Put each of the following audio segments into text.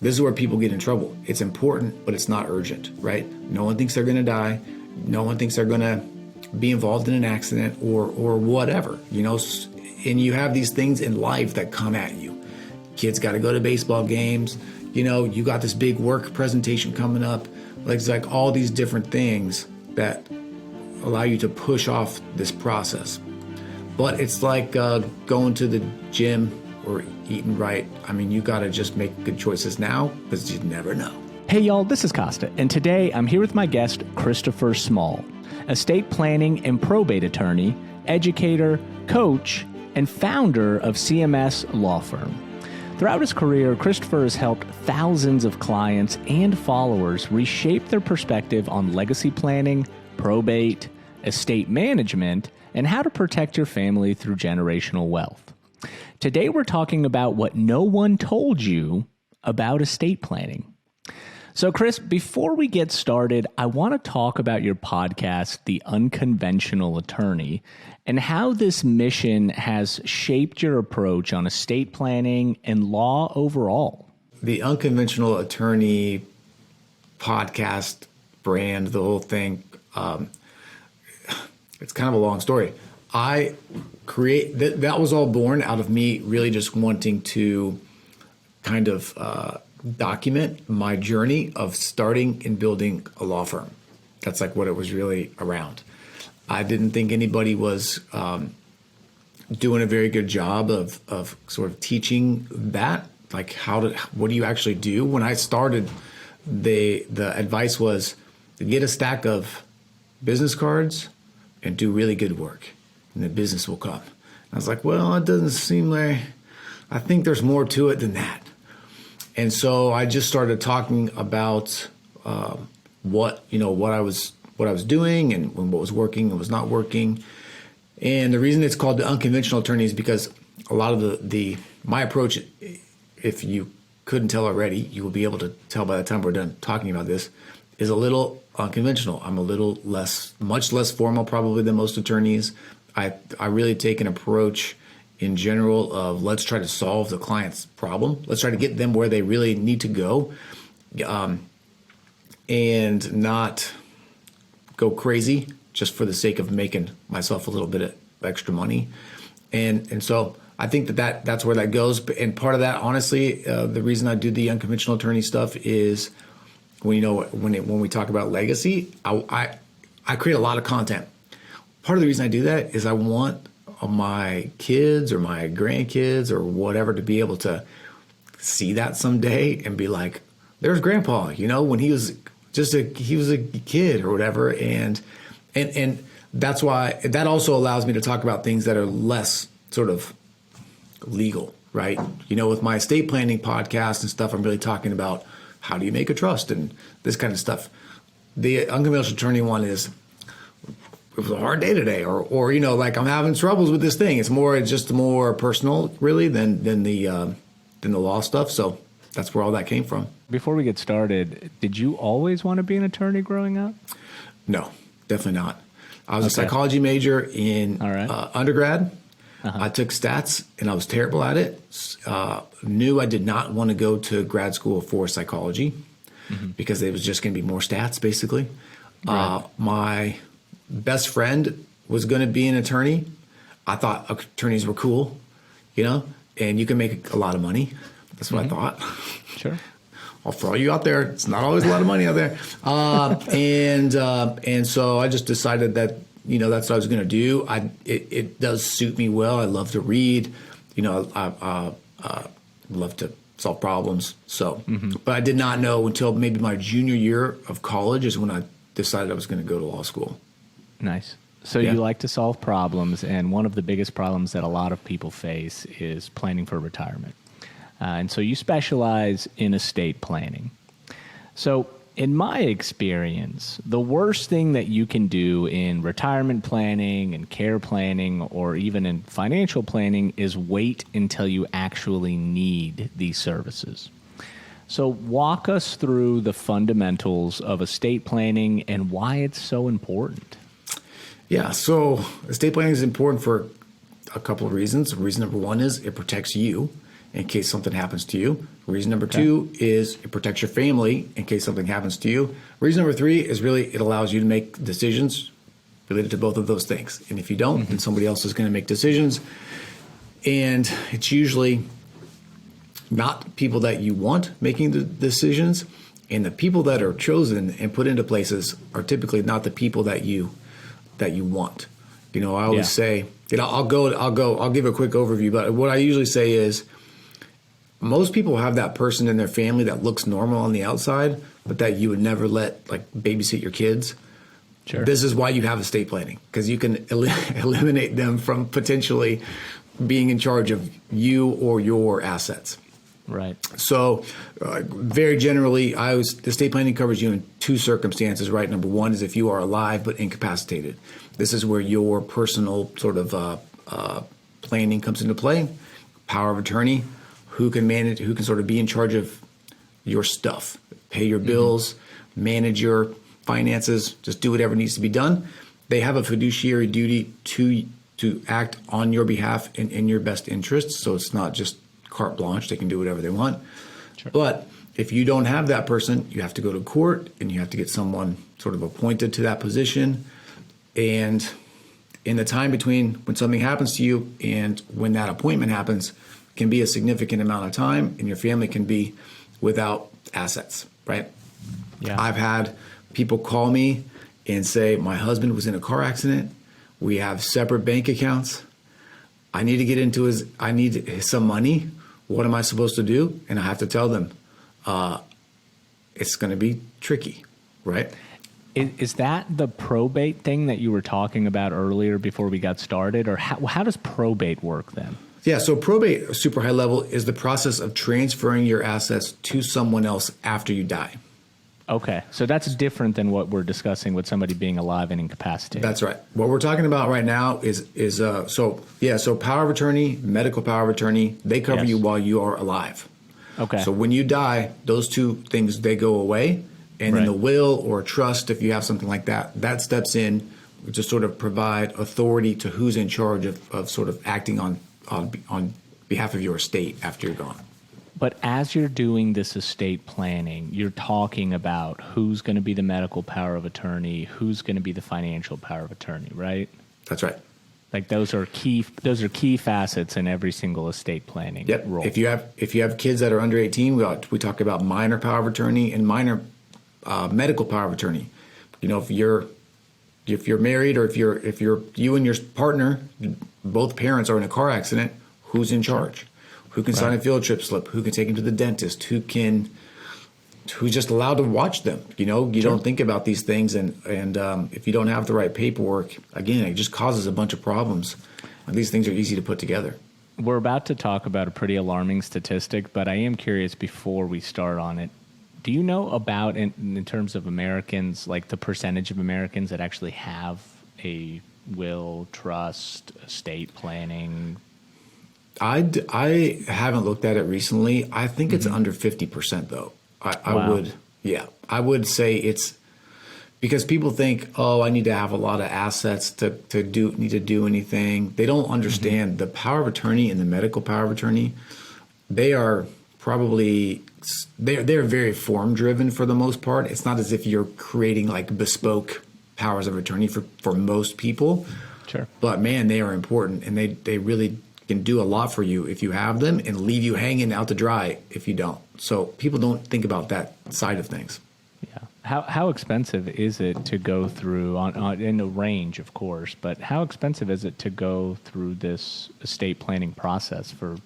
This is where people get in trouble. It's important, but it's not urgent, right? No one thinks they're going to die. No one thinks they're going to be involved in an accident or whatever, and you have these things in life that come at you. Kids got to go to baseball games. You got this big work presentation coming up. It's like all these different things that allow you to push off this process. But it's like going to the gym or eating right. I mean, you got to just make good choices now because you never know. Hey y'all, this is Kosta, and today I'm here with my guest, Christopher Small, estate planning and probate attorney, educator, coach, and founder of CMS Law Firm. Throughout his career, Christopher has helped thousands of clients and followers reshape their perspective on legacy planning, probate, estate management, and how to protect your family through generational wealth. Today, we're talking about what no one told you about estate planning. So, Chris, before we get started, I want to talk about your podcast, The Unconventional Attorney, and how this mission has shaped your approach on estate planning and law overall. The Unconventional Attorney podcast brand, the whole thing, it's kind of a long story. That was all born out of me really just wanting to kind of document my journey of starting and building a law firm. That's like what it was really around. I didn't think anybody was doing a very good job of sort of teaching that, like what do you actually do? When I started, the advice was to get a stack of business cards and do really good work, and the business will come. I was like, well, it doesn't seem like, I think there's more to it than that. And so I just started talking about what I was doing and what was working and was not working. And the reason it's called The Unconventional Attorney is because a lot of my approach, if you couldn't tell already, you will be able to tell by the time we're done talking about this, is a little unconventional. I'm a little much less formal probably than most attorneys. I really take an approach in general of let's try to solve the client's problem. Let's try to get them where they really need to go, and not go crazy just for the sake of making myself a little bit of extra money. And so I think that's where that goes. And part of that, honestly, the reason I do the unconventional attorney stuff is when we talk about legacy, I create a lot of content. Part of the reason I do that is I want my kids or my grandkids or whatever to be able to see that someday and be like, there's grandpa, when he was he was a kid or whatever. And that's why that also allows me to talk about things that are less sort of legal, right? With my estate planning podcast and stuff, I'm really talking about how do you make a trust and this kind of stuff. The unconventional attorney one is, it was a hard day today, or like I'm having troubles with this thing. It's just more personal, really, than the law stuff. So that's where all that came from. Before we get started, did you always want to be an attorney growing up? No, definitely not. I was a psychology major in undergrad. Uh-huh. I took stats, and I was terrible at it. Knew I did not want to go to grad school for psychology because it was just going to be more stats, basically. Right. My best friend was going to be an attorney. I thought attorneys were cool, and you can make a lot of money. That's what I thought. Sure. I'll throw you out there. It's not always a lot of money out there. And so I just decided that, that's what I was going to do. It does suit me well. I love to read. I love to solve problems. So, but I did not know until maybe my junior year of college is when I decided I was going to go to law school. Nice. So you like to solve problems, and one of the biggest problems that a lot of people face is planning for retirement. And so you specialize in estate planning. So in my experience, the worst thing that you can do in retirement planning and care planning or even in financial planning is wait until you actually need these services. So walk us through the fundamentals of estate planning and why it's so important. Yeah, so estate planning is important for a couple of reasons. Reason number one is it protects you. in case something happens to you. Reason number two is it protects your family in case something happens to you. Reason number three is really it allows you to make decisions related to both of those things. And if you don't, then somebody else is going to make decisions. And it's usually not people that you want making the decisions. And the people that are chosen and put into places are typically not the people that you want. I always say, I'll give a quick overview, but what I usually say is most people have that person in their family that looks normal on the outside, but that you would never let babysit your kids. Sure. This is why you have estate planning, because you can eliminate them from potentially being in charge of you or your assets. Right. So very generally, estate planning covers you in two circumstances, right? Number one is if you are alive but incapacitated. This is where your personal sort of planning comes into play. Power of attorney, who can sort of be in charge of your stuff, pay your bills, manage your finances, just do whatever needs to be done. They have a fiduciary duty to act on your behalf and in your best interests. So it's not just carte blanche. They can do whatever they want. Sure. But if you don't have that person, you have to go to court and you have to get someone sort of appointed to that position. And in the time between when something happens to you and when that appointment happens can be a significant amount of time, and your family can be without assets, right? Yeah. I've had people call me and say, my husband was in a car accident. We have separate bank accounts. I need some money. What am I supposed to do? And I have to tell them, it's going to be tricky, right? Is that the probate thing that you were talking about earlier before we got started? Or how does probate work then? Yeah, so probate, super high level, is the process of transferring your assets to someone else after you die. Okay, so that's different than what we're discussing with somebody being alive and incapacitated. That's right. What we're talking about right now is so power of attorney, medical power of attorney, they cover you while you are alive. Okay. So when you die, those two things, they go away. And then the will or trust, if you have something like that, that steps in to sort of provide authority to who's in charge of sort of acting on behalf of your estate after you're gone. But as you're doing this estate planning, you're talking about who's going to be the medical power of attorney, who's going to be the financial power of attorney, right? That's right. Like those are key facets in every single estate planning role. If you have kids that are under 18, we talk about minor power of attorney and minor medical power of attorney. If you're married, or if you and your partner, both parents are in a car accident, who's in charge? Who can sign a field trip slip? Who can take them to the dentist? Who's just allowed to watch them? You don't think about these things, and if you don't have the right paperwork, again, it just causes a bunch of problems. And these things are easy to put together. We're about to talk about a pretty alarming statistic, but I am curious before we start on it. Do you know about, in terms of Americans, like the percentage of Americans that actually have a will, trust, estate planning? I haven't looked at it recently. I think it's under 50% though. I would say it's because people think, I need to have a lot of assets to do anything. They don't understand the power of attorney and the medical power of attorney. They are probably they're very form driven for the most part. It's not as if you're creating like bespoke powers of attorney for most people. Sure. But man, they are important, and they really can do a lot for you if you have them, and leave you hanging out to dry if you don't. So people don't think about that side of things. Yeah. How expensive is it to go through in a range, of course, but how expensive is it to go through this estate planning process for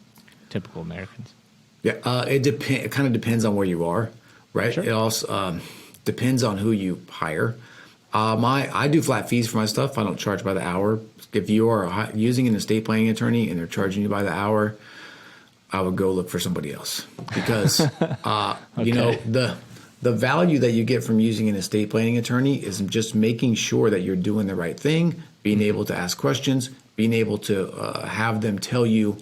typical Americans? Yeah, it kind of depends on where you are, right? Sure. It also depends on who you hire. I do flat fees for my stuff. I don't charge by the hour. If you are using an estate planning attorney and they're charging you by the hour, I would go look for somebody else, because the value that you get from using an estate planning attorney is just making sure that you're doing the right thing, being able to ask questions, being able to have them tell you,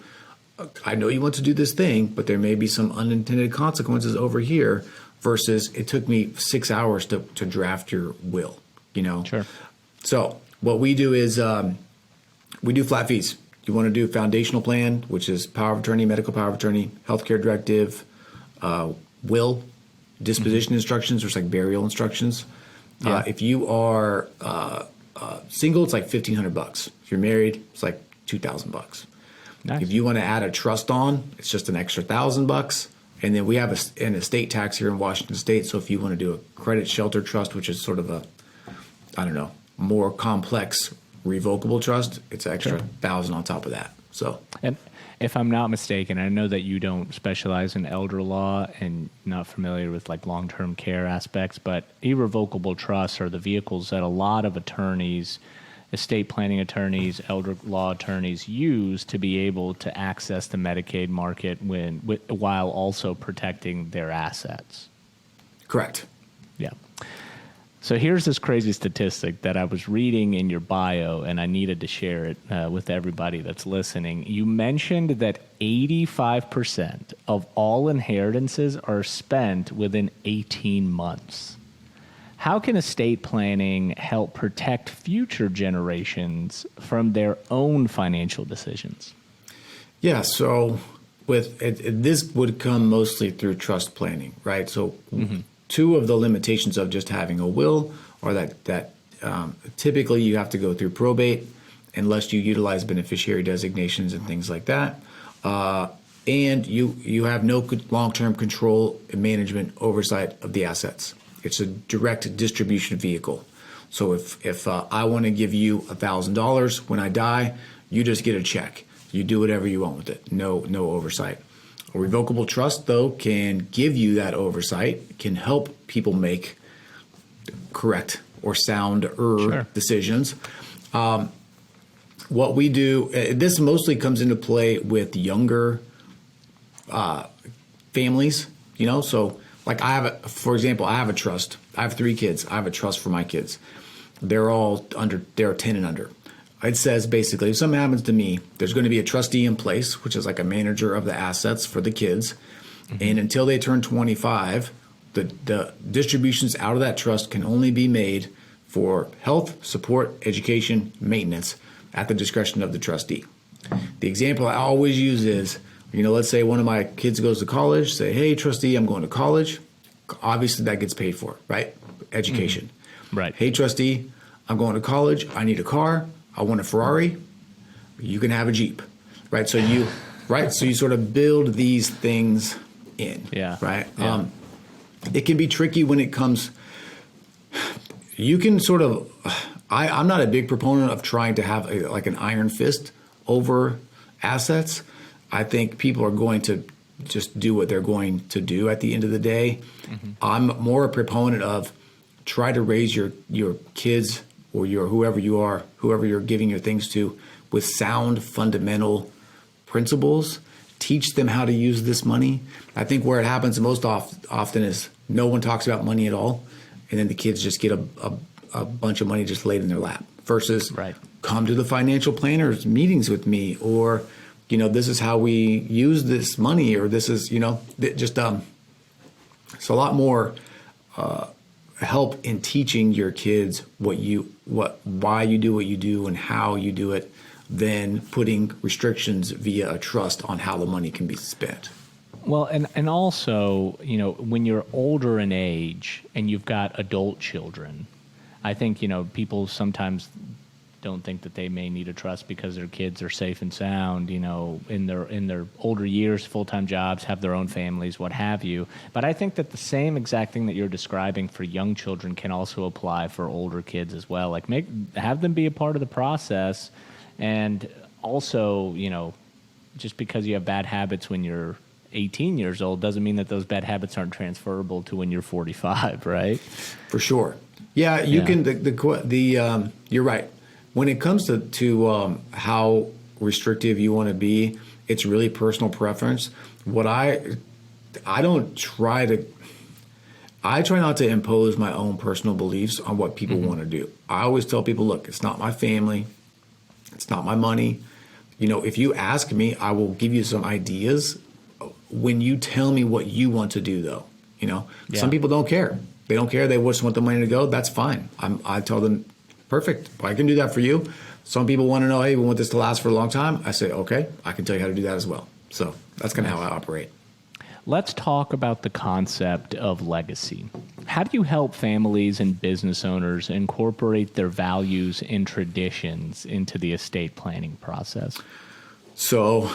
I know you want to do this thing, but there may be some unintended consequences over here, versus it took me 6 hours to draft your will, Sure. So what we do is we do flat fees. You want to do foundational plan, which is power of attorney, medical power of attorney, healthcare directive, will, disposition instructions, which like burial instructions. Yeah. If you are single, it's like $1,500. If you're married, it's like $2,000. Nice. If you want to add a trust on, it's just an extra $1,000. And then we have an estate tax here in Washington State. So if you want to do a credit shelter trust, which is sort of a, I don't know, more complex revocable trust, it's an extra $1,000 on top of that. So, and if I'm not mistaken, I know that you don't specialize in elder law and not familiar with like long-term care aspects, but irrevocable trusts are the vehicles that a lot of attorneys, estate planning attorneys, elder law attorneys use to be able to access the Medicaid market while also protecting their assets. correct. Yeah. So here's this crazy statistic that I was reading in your bio, and I needed to share it with everybody that's listening. You mentioned that 85% of all inheritances are spent within 18 months. How can estate planning help protect future generations from their own financial decisions? Yeah, so this would come mostly through trust planning, right? So two of the limitations of just having a will are that typically you have to go through probate unless you utilize beneficiary designations and things like that. And you have no long-term control and management oversight of the assets. It's a direct distribution vehicle. So if I want to give you $1,000 when I die, you just get a check. You do whatever you want with it. No oversight. A revocable trust, though, can give you that oversight, can help people make correct or sounder decisions. What we do, this mostly comes into play with younger families, so like for example, I have a trust. I have 3 kids. I have a trust for my kids. They're 10 and under. It says basically if something happens to me, there's going to be a trustee in place, which is like a manager of the assets for the kids. And until they turn 25, the distributions out of that trust can only be made for health, support, education, maintenance at the discretion of the trustee. The example I always use is, let's say one of my kids goes to college, say, hey, trustee, I'm going to college. Obviously, that gets paid for, right? Education. Right. Hey, trustee, I'm going to college. I need a car. I want a Ferrari. You can have a Jeep, right? So you sort of build these things in, right? Yeah. It can be tricky when it comes. You can sort of. I'm not a big proponent of trying to have like an iron fist over assets. I think people are going to just do what they're going to do at the end of the day. I'm more a proponent of try to raise your kids or whoever you're giving your things to with sound fundamental principles. Teach them how to use this money. I think where it happens most often is no one talks about money at all, and then the kids just get a bunch of money just laid in their lap versus come to the financial planners meetings with me, or this is how we use this money, or this is just it's a lot more help in teaching your kids why you do what you do and how you do it than putting restrictions via a trust on how the money can be spent. Well, and also, when you're older in age and you've got adult children, I think, people sometimes don't think that they may need a trust because their kids are safe and sound, in their older years, full-time jobs, have their own families, what have you. But I think that the same exact thing that you're describing for young children can also apply for older kids as well. Like have them be a part of the process, and also, just because you have bad habits when you're 18 years old doesn't mean that those bad habits aren't transferable to when you're 45, right? For sure. Yeah, you can. You're right. When it comes to how restrictive you want to be, it's really personal preference. What I try not to impose my own personal beliefs on what people want to do. I always tell people, look, it's not my family, it's not my money. If you ask me, I will give you some ideas. When you tell me what you want to do, though, some people don't care. They don't care. They just want the money to go. That's fine. I tell them, perfect. I can do that for you. Some people want to know, hey, we want this to last for a long time. I say, okay, I can tell you how to do that as well. So that's kind of how I operate. Let's talk about the concept of legacy. How do you help families and business owners incorporate their values and traditions into the estate planning process? So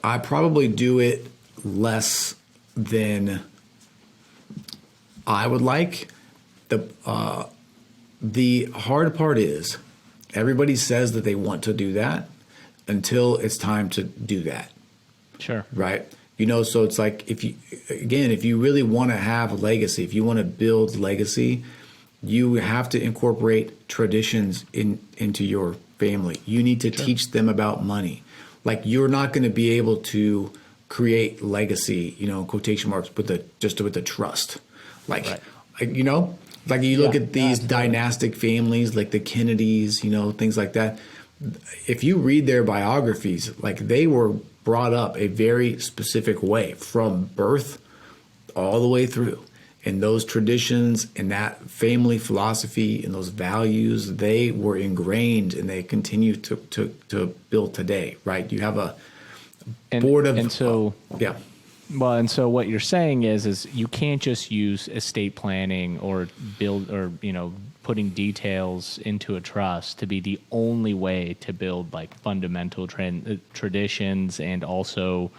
I probably do it less than I would like. The hard part is everybody says that they want to do that until it's time to do that. Sure. Right. So it's like if you really want to have legacy, if you want to build legacy, you have to incorporate traditions into your family. You need to teach them about money. Like you're not going to be able to create legacy, quotation marks, with the trust. Like, like you look at these dynastic families like the Kennedys, things like that. If you read their biographies, like they were brought up a very specific way from birth all the way through. And those traditions and that family philosophy and those values, they were ingrained and they continue to build today, right? You have a board of... yeah. Well, and so what you're saying is you can't just use estate planning or build or, putting details into a trust to be the only way to build like fundamental traditions and also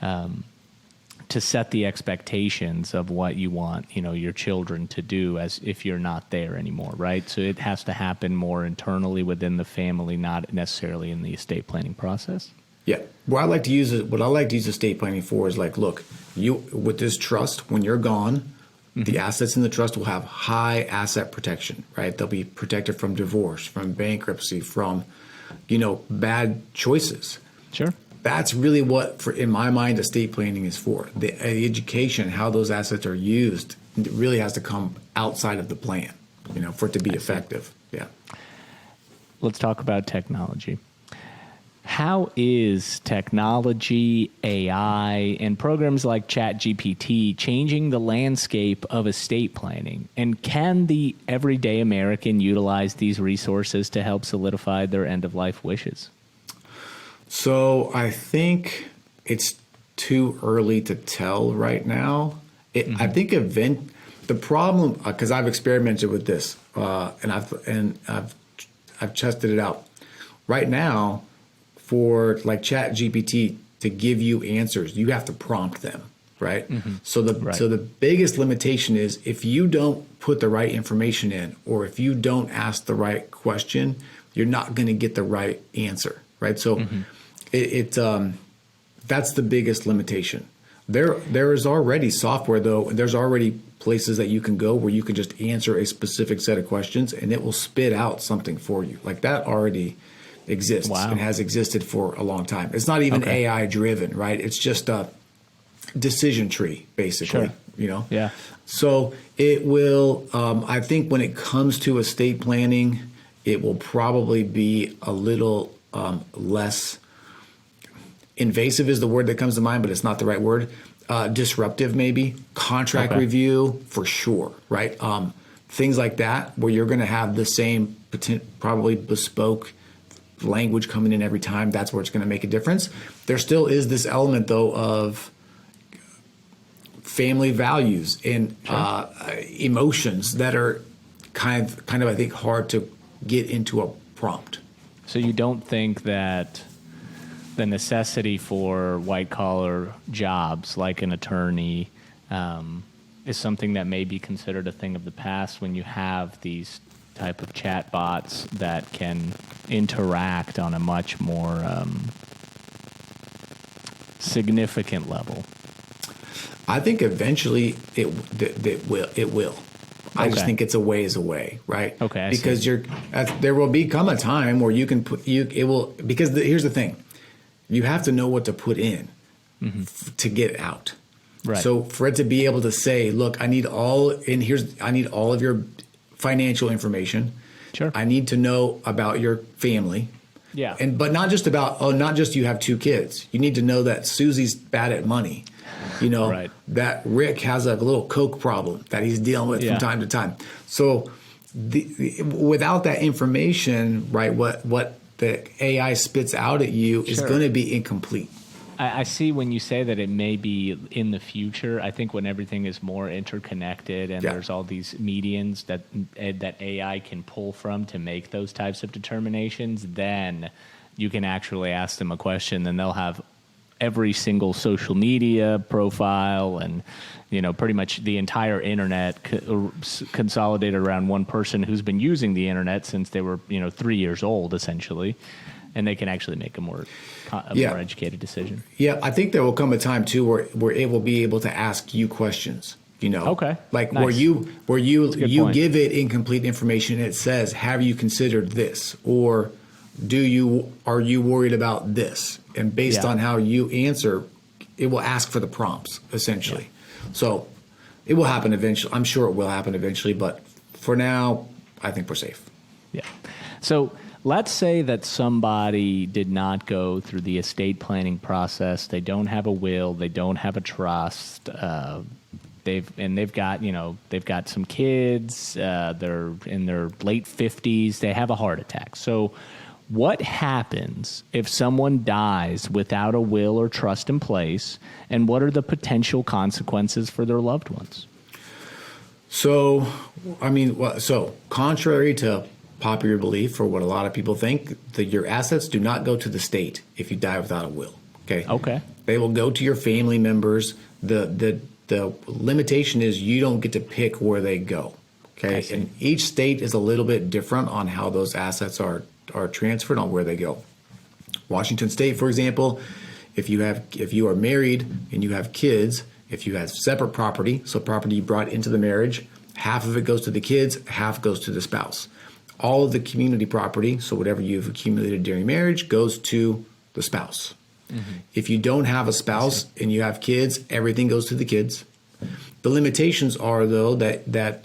to set the expectations of what you want, your children to do as if you're not there anymore, right? So it has to happen more internally within the family, not necessarily in the estate planning process. Yeah. What I like to use estate planning for is like, look, with this trust, when you're gone, the assets in the trust will have high asset protection, right? They'll be protected from divorce, from bankruptcy, from, bad choices. Sure. That's really what, in my mind, estate planning is for. The education, how those assets are used, really has to come outside of the plan, for it to be effective. Yeah. Let's talk about technology. How is technology, AI, and programs like ChatGPT changing the landscape of estate planning? And can the everyday American utilize these resources to help solidify their end-of-life wishes? So I think it's too early to tell right now. I think the problem, because I've experimented with this and I've tested it out. Right now, for like ChatGPT to give you answers, you have to prompt them, right? So the biggest limitation is if you don't put the right information in, or if you don't ask the right question, you're not going to get the right answer, right? So that's the biggest limitation. There is already software though, and there's already places that you can go where you can just answer a specific set of questions and it will spit out something for you. Like that already exists and has existed for a long time. It's not even AI driven, right? It's just a decision tree, basically. Sure. Yeah. So it will. I think when it comes to estate planning, it will probably be a little less invasive is the word that comes to mind, but it's not the right word. Disruptive, maybe. Contract review, for sure, right? Things like that, where you're going to have the same probably bespoke language coming in every time. That's where it's going to make a difference. There still is this element though of family values and emotions that are kind of I think hard to get into a prompt. So you don't think that the necessity for white collar jobs like an attorney is something that may be considered a thing of the past when you have these type of chat bots that can interact on a much more significant level? I think eventually it will. I just think it's a ways away, right? Okay. Because there will become a time where you can here's the thing. You have to know what to put in to get out. Right. So for it to be able to say, look, I need all of your financial information. Sure. I need to know about your family. Yeah. But not just you have 2 kids. You need to know that Susie's bad at money. That Rick has a little coke problem that he's dealing with from time to time. So without that information, right, what the AI spits out at you is Sure. going to be incomplete. I see when you say that it may be in the future. I think when everything is more interconnected and Yeah. there's all these medians that AI can pull from to make those types of determinations, then you can actually ask them a question, and they'll have every single social media profile and pretty much the entire internet consolidated around one person who's been using the internet since they were 3 years old, essentially, and they can actually make a more educated decision. Yeah, I think there will come a time too where it will be able to ask you questions. Okay, like nice. where you point. give it incomplete information. And it says, "Have you considered this?" or "Are you worried about this?" And based Yeah. on how you answer, it will ask for the prompts essentially. So it will happen eventually. I'm sure it will happen eventually, but for now, I think we're safe. Yeah. So let's say that somebody did not go through the estate planning process. They don't have a will. They don't have a trust. They've got some kids. They're in their late 50s. They have a heart attack. So what happens if someone dies without a will or trust in place, and what are the potential consequences for their loved ones? So, contrary to popular belief, or what a lot of people think, that your assets do not go to the state if you die without a will. Okay. They will go to your family members. The limitation is you don't get to pick where they go. Okay. And each state is a little bit different on how those assets are transferred, on where they go. Washington State, for example, if you are married and you have kids, if you have separate property, so property you brought into the marriage, half of it goes to the kids, half goes to the spouse. All of the community property, so whatever you've accumulated during marriage, goes to the spouse. Mm-hmm. If you don't have a spouse and you have kids, everything goes to the kids. The limitations are, though, that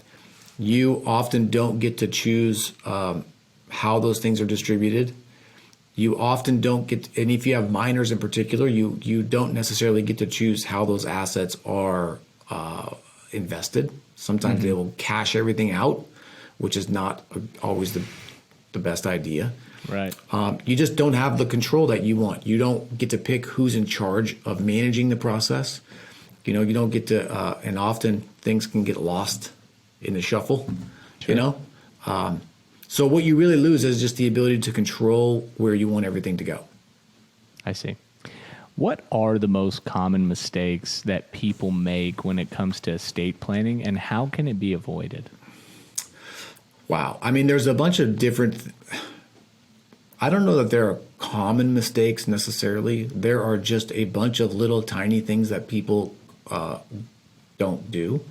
you often don't get to choose how those things are distributed. You often don't get, and if you have minors in particular, you don't necessarily get to choose how those assets are invested. Sometimes they will cash everything out, which is not always the best idea. Right. You just don't have the control that you want. You don't get to pick who's in charge of managing the process. You don't get to, and often things can get lost in the shuffle. Sure. So what you really lose is just the ability to control where you want everything to go. I see. What are the most common mistakes that people make when it comes to estate planning, and how can it be avoided? Wow. There's a bunch of different. I don't know that there are common mistakes necessarily. There are just a bunch of little tiny things that people don't do.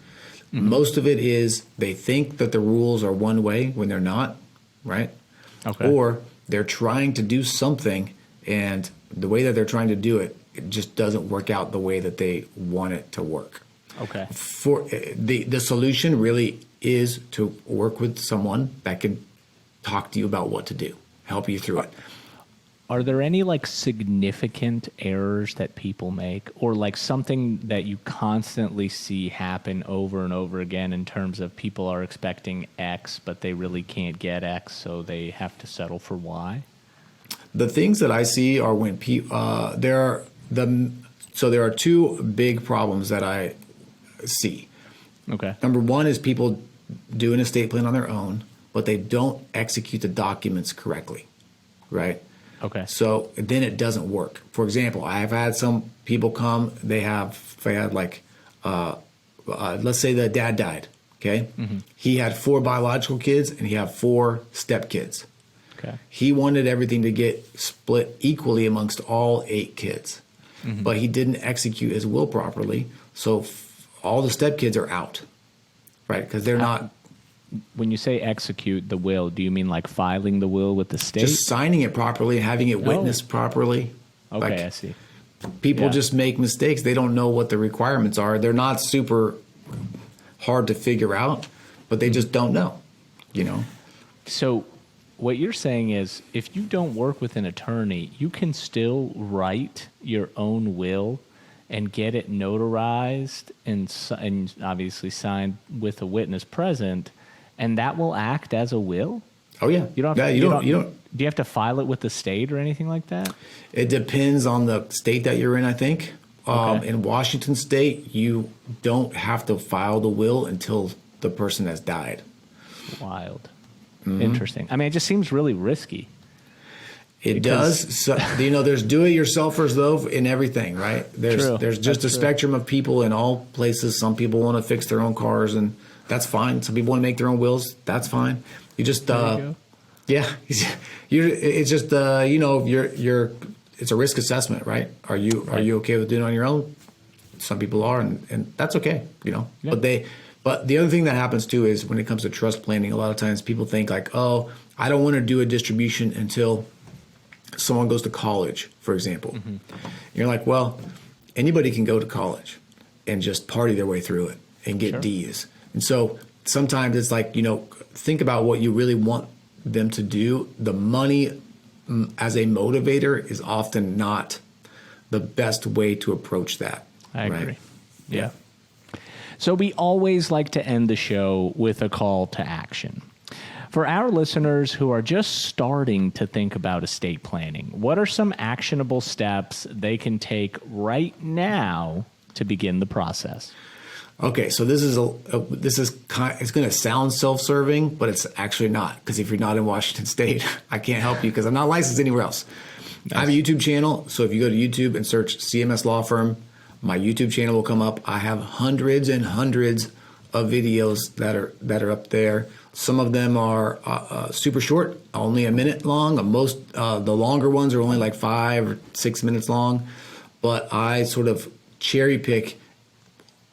Mm-hmm. Most of it is they think that the rules are one way when they're not, right? Okay. Or they're trying to do something, and the way that they're trying to do it, it just doesn't work out the way that they want it to work. Okay. For the solution really is to work with someone that can talk to you about what to do, help you through it. Are there any significant errors that people make, or something that you constantly see happen over and over again in terms of people are expecting X, but they really can't get X, so they have to settle for Y? The things that I see are when people there are two big problems that I see. Okay. Number one is people do an estate plan on their own, but they don't execute the documents correctly, right? Okay. So then it doesn't work. For example, I have had some people come, they had let's say the dad died, okay? Mm-hmm. He had 4 biological kids and he had 4 stepkids. Okay. He wanted everything to get split equally amongst all 8 kids, mm-hmm. but he didn't execute his will properly, so all the stepkids are out, right? Because they're not. When you say execute the will, do you mean filing the will with the state? Just signing it properly, having it witnessed properly. Okay, I see. People just make mistakes. They don't know what the requirements are. They're not super hard to figure out, but they just don't know, So what you're saying is if you don't work with an attorney, you can still write your own will and get it notarized and obviously signed with a witness present, and that will act as a will? Oh yeah. You don't. Do you have to file it with the state or anything like that? It depends on the state that you're in, I think. Okay. In Washington State, you don't have to file the will until the person has died. Wild. Interesting. I mean, it just seems really risky. It does. So, there's do-it-yourselfers, though, in everything, right? True. There's just a spectrum of people in all places. Some people want to fix their own cars, and that's fine. Some people want to make their own wills. That's fine. You just, yeah, it's just, it's a risk assessment, right? Are you okay with doing it on your own? Some people are, and that's okay, Yeah. But the other thing that happens too is when it comes to trust planning, a lot of times people think like, oh, I don't want to do a distribution until someone goes to college, for example. Mm-hmm. You're like, well, anybody can go to college and just party their way through it and get D's. And so sometimes it's like, think about what you really want them to do. The money as a motivator is often not the best way to approach that. I agree. Yeah. So we always like to end the show with a call to action. For our listeners who are just starting to think about estate planning, what are some actionable steps they can take right now to begin the process? Okay, so this is it's going to sound self-serving, but it's actually not, because if you're not in Washington State, I can't help you because I'm not licensed anywhere else. Nice. I have a YouTube channel, so if you go to YouTube and search CMS Law Firm, my YouTube channel will come up. I have hundreds and hundreds of videos that are up there. Some of them are super short, only a minute long. Most the longer ones are only like 5 or 6 minutes long. But I sort of cherry pick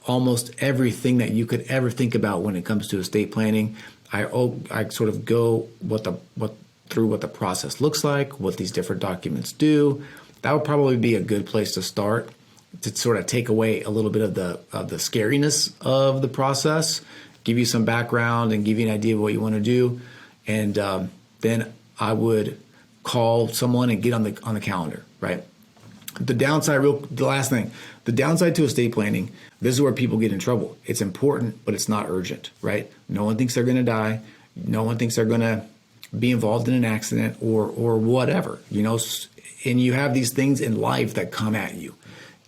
almost everything that you could ever think about when it comes to estate planning. I sort of go through what the process looks like, what these different documents do. That would probably be a good place to start, to sort of take away a little bit of the scariness of the process, give you some background and give you an idea of what you want to do. And then I would call someone and get on the calendar, right? The last thing, the downside to estate planning, this is where people get in trouble. It's important, but it's not urgent, right? No one thinks they're going to die. No one thinks they're going to be involved in an accident or whatever, and you have these things in life that come at you.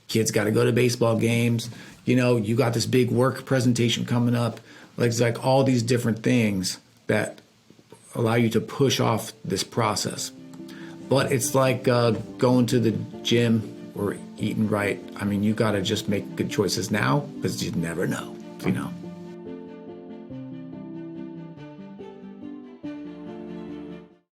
Kids got to go to baseball games. You got this big work presentation coming up. It's like all these different things that allow you to push off this process. But it's like going to the gym or eating right. I mean, you got to just make good choices now because you never know,